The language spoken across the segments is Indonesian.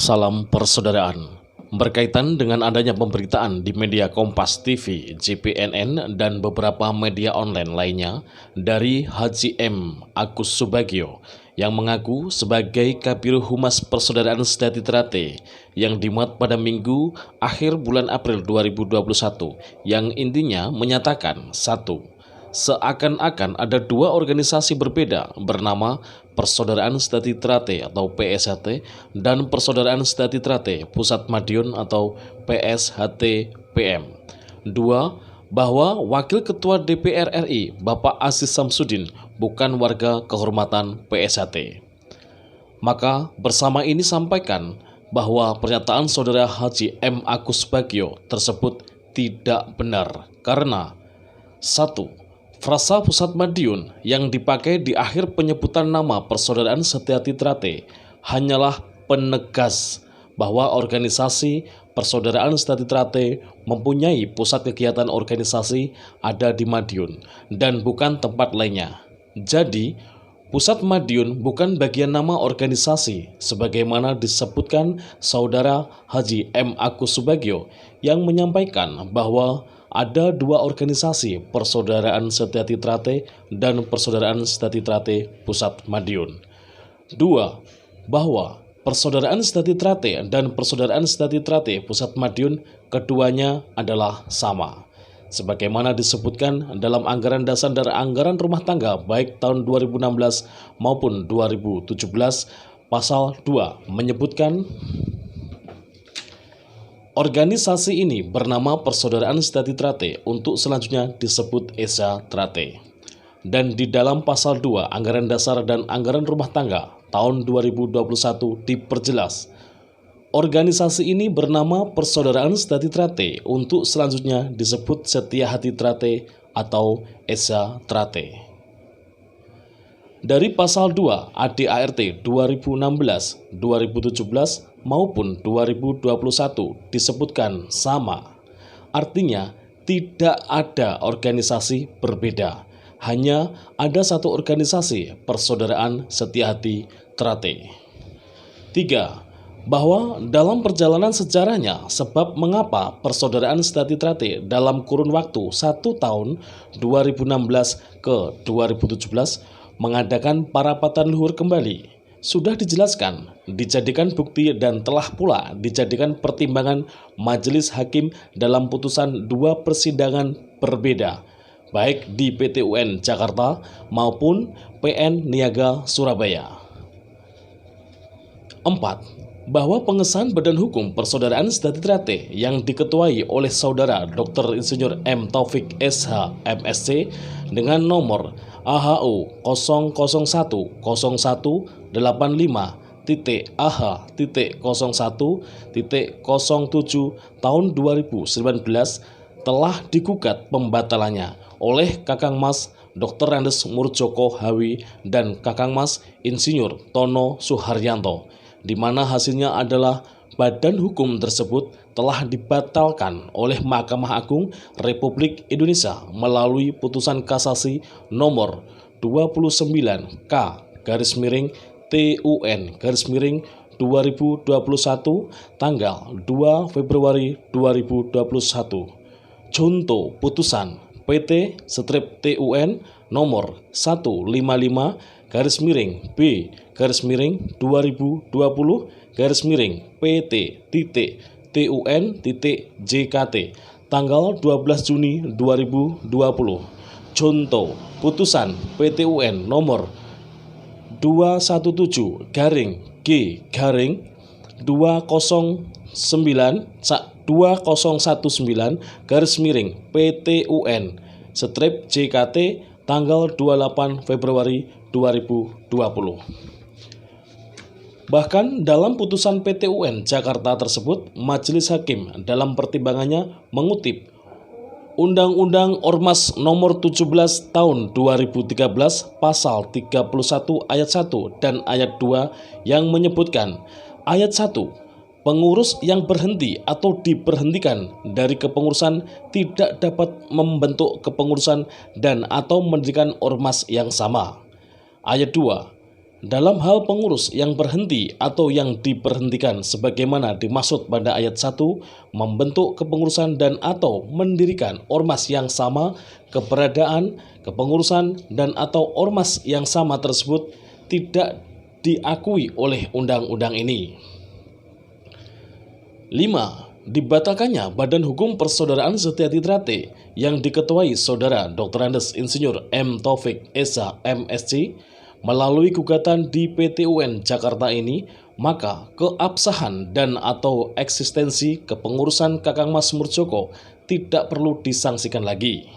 Salam persaudaraan. Berkaitan dengan adanya pemberitaan di media Kompas TV, JPNN, dan beberapa media online lainnya dari Haji M. Agus Subagio yang mengaku sebagai Kabiro Humas Persaudaraan Sedati Trate yang dimuat pada Minggu akhir bulan April 2021 yang intinya menyatakan satu, seakan-akan ada dua organisasi berbeda bernama Persaudaraan Sedati Trate atau PSHT dan Persaudaraan Sedati Trate Pusat Madiun atau PSHT-PM. Dua, bahwa Wakil Ketua DPR RI Bapak Aziz Samsudin bukan warga kehormatan PSHT. Maka bersama ini sampaikan bahwa pernyataan Saudara Haji M. Agus Subagio tersebut tidak benar karena satu, frasa Pusat Madiun yang dipakai di akhir penyebutan nama Persaudaraan Sedati Trate hanyalah penegas bahwa organisasi Persaudaraan Sedati Trate mempunyai pusat kegiatan organisasi ada di Madiun dan bukan tempat lainnya. Jadi, Pusat Madiun bukan bagian nama organisasi sebagaimana disebutkan Saudara Haji M. Agus Subagio yang menyampaikan bahwa ada dua organisasi, Persaudaraan Sedati Trate dan Persaudaraan Sedati Trate Pusat Madiun. Dua, bahwa Persaudaraan Sedati Trate dan Persaudaraan Sedati Trate Pusat Madiun keduanya adalah sama. Sebagaimana disebutkan dalam anggaran dasar dan anggaran rumah tangga baik tahun 2016 maupun 2017, pasal 2 menyebutkan organisasi ini bernama Persaudaraan Sedati Trate untuk selanjutnya disebut Esa Trate. Dan di dalam pasal 2 Anggaran Dasar dan Anggaran Rumah Tangga tahun 2021 diperjelas, organisasi ini bernama Persaudaraan Sedati Trate untuk selanjutnya disebut Setia Hati Trate atau Esa Trate. Dari pasal 2 ADART 2016, 2017 maupun 2021 disebutkan sama. Artinya tidak ada organisasi berbeda. Hanya ada satu organisasi, Persaudaraan Setia Hati Trate. 3. Bahwa dalam perjalanan sejarahnya sebab mengapa Persaudaraan Sedati Trate dalam kurun waktu 1 tahun 2016 ke 2017 mengadakan parapatan luhur kembali sudah dijelaskan, dijadikan bukti dan telah pula dijadikan pertimbangan majelis hakim dalam putusan dua persidangan berbeda, baik di PT UN Jakarta maupun PN Niaga Surabaya. 4. Bahwa pengesahan Badan Hukum Persaudaraan Sedati Trate yang diketuai oleh Saudara Dr. Insinyur M. Taufik SH MSc dengan nomor AHU 00185.AH.01.07 tahun 2019 telah digugat pembatalannya oleh Kakang Mas Dr. Andes Murjoko Hawi dan Kakang Mas Insinyur Tono Suharyanto, di mana hasilnya adalah badan hukum tersebut telah dibatalkan oleh Mahkamah Agung Republik Indonesia melalui putusan kasasi nomor 29K/TUN/2021 tanggal 2 Februari 2021. Contoh putusan PT/TUN nomor 155/2020/PT.TUN.JKT tanggal 12 Juni 2020. Contoh putusan PT-UN nomor 217-G/2019/PT-UN/JKT tanggal 28 Februari 2020. Bahkan dalam putusan PT-UN Jakarta tersebut, majelis hakim dalam pertimbangannya mengutip Undang-Undang Ormas Nomor 17 Tahun 2013 Pasal 31 Ayat 1 dan Ayat 2 yang menyebutkan Ayat 1, pengurus yang berhenti atau diberhentikan dari kepengurusan tidak dapat membentuk kepengurusan dan atau mendirikan ormas yang sama. Ayat 2, Dalam hal pengurus yang berhenti atau yang diberhentikan sebagaimana dimaksud pada ayat 1, membentuk kepengurusan dan atau mendirikan ormas yang sama, keberadaan, kepengurusan dan atau ormas yang sama tersebut tidak diakui oleh undang-undang ini. 5. Dibatalkannya Badan Hukum Persaudaraan Setyati Trate yang diketuai Saudara Dr. Andes Insinyur M. Taufik Esa MSc melalui gugatan di PT UN Jakarta ini, maka keabsahan dan atau eksistensi kepengurusan Kakang Mas Murdjoko tidak perlu disangsikan lagi.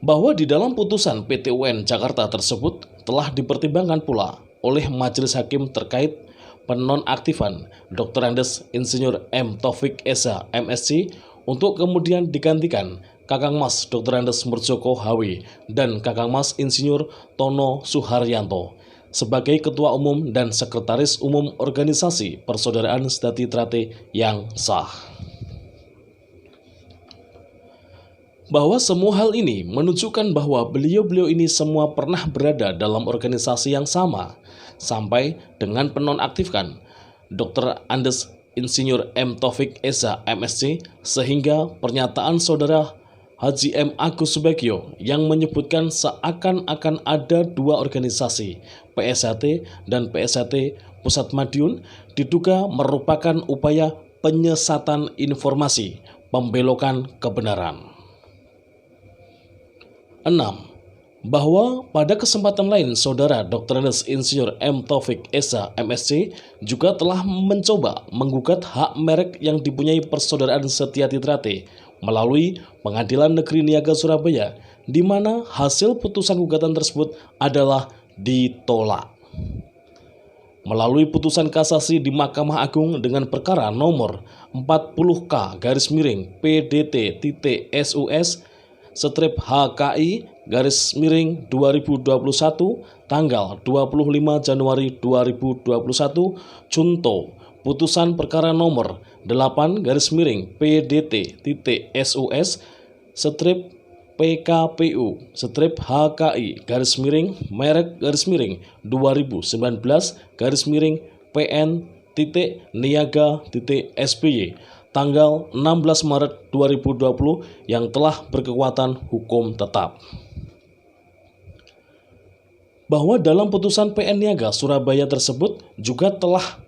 Bahwa di dalam putusan PT UN Jakarta tersebut telah dipertimbangkan pula oleh Majelis Hakim terkait penonaktifan Dr. Andes Insinyur M. Taufik Esa MSc untuk kemudian digantikan Kakang Mas Dr. Andes Murdjoko HW dan Kakang Mas Insinyur Tono Suharyanto sebagai Ketua Umum dan Sekretaris Umum Organisasi Persaudaraan Setyati Trate yang sah. Bahwa semua hal ini menunjukkan bahwa beliau-beliau ini semua pernah berada dalam organisasi yang sama sampai dengan penonaktifkan Dr. Andes Insinyur M. Taufik Esa MSc, sehingga pernyataan Saudara Haji M. Agus Subagio yang menyebutkan seakan-akan ada dua organisasi, PSHT dan PSHT Pusat Madiun, diduga merupakan upaya penyesatan informasi, pembelokan kebenaran. 6. Bahwa pada kesempatan lain Saudara Dr. Andes Insinyur M. Taufik Esa MSc juga telah mencoba menggugat hak merek yang dipunyai Persaudaraan Setyati Trate melalui Pengadilan Negeri Niaga Surabaya, di mana hasil putusan gugatan tersebut adalah ditolak. Melalui putusan kasasi di Mahkamah Agung dengan perkara nomor 40K-HKI/2021 tanggal 25 Januari 2021 junto putusan perkara nomor 8-PDT-SUS/PKPU/HKI/merek-PN-Niaga-SBY tanggal 16 Maret 2020 yang telah berkekuatan hukum tetap. Bahwa dalam putusan PN Niaga Surabaya tersebut juga telah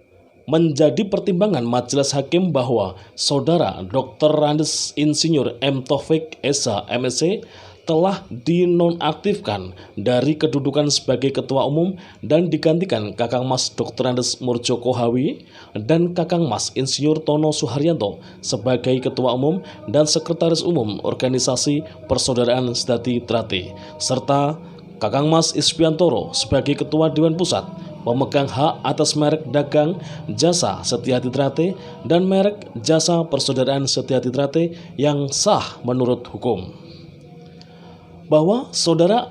menjadi pertimbangan Majelis Hakim bahwa Saudara Dr. Andes Insinyur M. Taufik Esa MSc telah dinonaktifkan dari kedudukan sebagai Ketua Umum dan digantikan Kakang Mas Dr. Andes Murdjoko HW dan Kakang Mas Insinyur Tono Suharyanto sebagai Ketua Umum dan Sekretaris Umum Organisasi Persaudaraan Setyati Trate, serta Kakang Mas Isbiantoro sebagai Ketua Dewan Pusat pemegang hak atas merek dagang jasa Setyati Trate dan merek jasa Persaudaraan Setyati Trate yang sah menurut hukum. Bahwa Saudara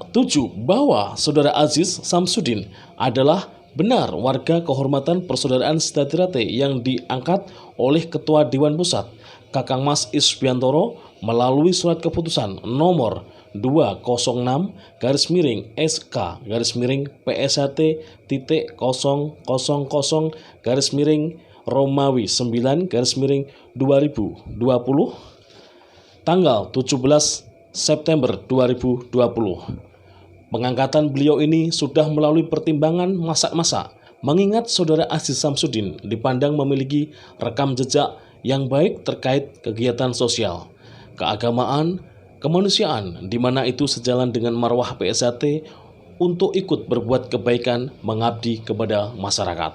Aziz Samsudin adalah benar warga kehormatan Persaudaraan Setyati Trate yang diangkat oleh Ketua Dewan Pusat Kakang Mas Isbiantoro melalui surat keputusan nomor 206/SK-SK/000/Romawi 9/2020 tanggal 17 September 2020. Pengangkatan beliau ini sudah melalui pertimbangan masak-masak, mengingat Saudara Aziz Samsudin dipandang memiliki rekam jejak yang baik terkait kegiatan sosial, keagamaan, kemanusiaan, di mana itu sejalan dengan marwah PSHT untuk ikut berbuat kebaikan, mengabdi kepada masyarakat.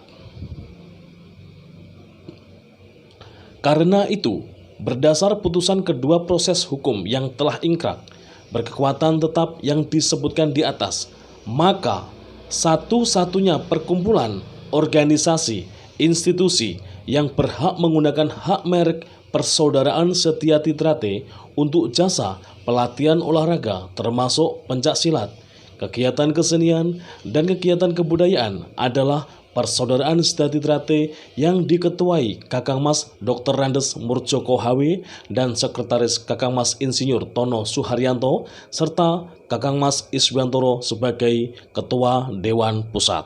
Karena itu, berdasar putusan kedua proses hukum yang telah ingkrah, berkekuatan tetap yang disebutkan di atas, maka satu-satunya perkumpulan, organisasi, institusi yang berhak menggunakan hak merek Persaudaraan Setyati Trate untuk jasa pelatihan olahraga termasuk pencaksilat, kegiatan kesenian, dan kegiatan kebudayaan adalah Persaudaraan Sejati Trate yang diketuai Kakang Mas Dr. Randes Murjoko HW dan Sekretaris Kakang Mas Insinyur Tono Suharyanto serta Kakang Mas Iswantoro sebagai Ketua Dewan Pusat.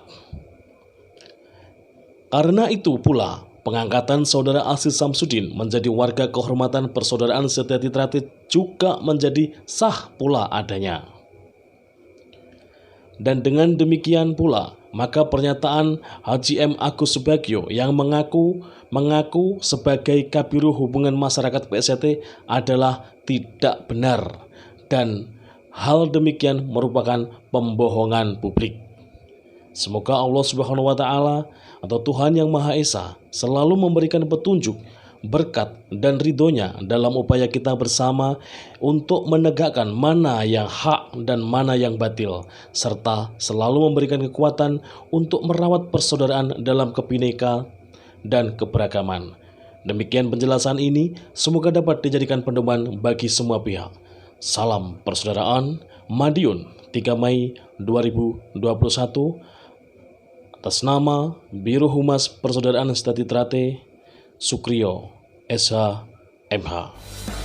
Karena itu pula, pengangkatan Saudara Aziz Samsudin menjadi warga kehormatan Persaudaraan Sejati Trate juga menjadi sah pula adanya. Dan dengan demikian pula, maka pernyataan Haji M. Agus Subagio yang mengaku sebagai Kabiro Hubungan Masyarakat PSCT adalah tidak benar dan hal demikian merupakan pembohongan publik. Semoga Allah Subhanahu wa Ta'ala atau Tuhan Yang Maha Esa selalu memberikan petunjuk, berkat dan ridhonya dalam upaya kita bersama untuk menegakkan mana yang hak dan mana yang batil, serta selalu memberikan kekuatan untuk merawat persaudaraan dalam kebhinneka dan keberagaman. Demikian penjelasan ini, semoga dapat dijadikan pedoman bagi semua pihak. Salam persaudaraan, Madiun 3 Mei 2021, atas nama Biro Humas Persaudaraan Sejati Trate, Sukriyo, SH, MH.